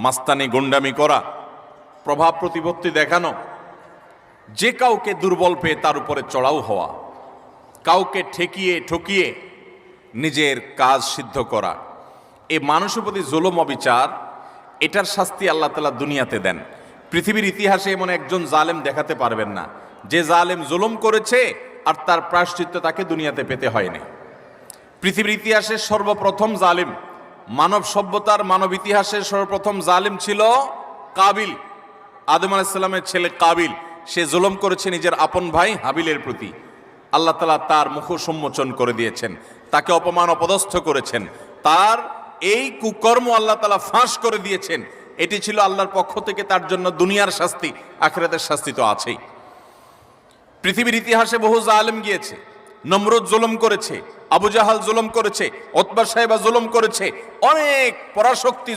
মাস্তানি গুন্ডামি করা, প্রভাব প্রতিপত্তি দেখানো, যে কাউকে দুর্বল পেয়ে তার উপরে চড়াও হওয়া, কাউকে ঠকিয়ে নিজের কাজ সিদ্ধ করা, এই মানুষের প্রতি জুলুম অবিচার, এটার শাস্তি আল্লাহ তাআলা দুনিয়াতে দেন। পৃথিবীর ইতিহাসে এমন একজন জালেম দেখাতে পারবেন না যে জালেম জুলুম করেছে আর তার প্রায়শ্চিত্ত তাকে দুনিয়াতে পেতে হয়নি। পৃথিবীর ইতিহাসের সর্বপ্রথম জালিম, মানব সভ্যতার মানব ইতিহাসের সর্বপ্রথম জালিম ছিল কাবিল, আদম আলাইহিস সালামের ছেলে কাবিল। সে জুলুম করেছে নিজের আপন ভাই হাবিলের প্রতি। আল্লাহ তাআলা তার মুখ সম্মোচন করে দিয়েছেন, তাকে অপমান অপদস্থ করেছেন, তার এই কুকর্ম আল্লাহ তাআলা ফাঁস করে দিয়েছেন। এটি ছিল আল্লাহর পক্ষ থেকে তার জন্য দুনিয়ার শাস্তি, আখিরাতের শাস্তি তো আছেই। পৃথিবীর ইতিহাসে বহু জালেম গিয়েছে, নমরুদ জুলুম করেছে, আবু জাহাল জুলুম করেছে, উতবা সাহেবা জুলুম করেছে, অনেক পরাশক্তি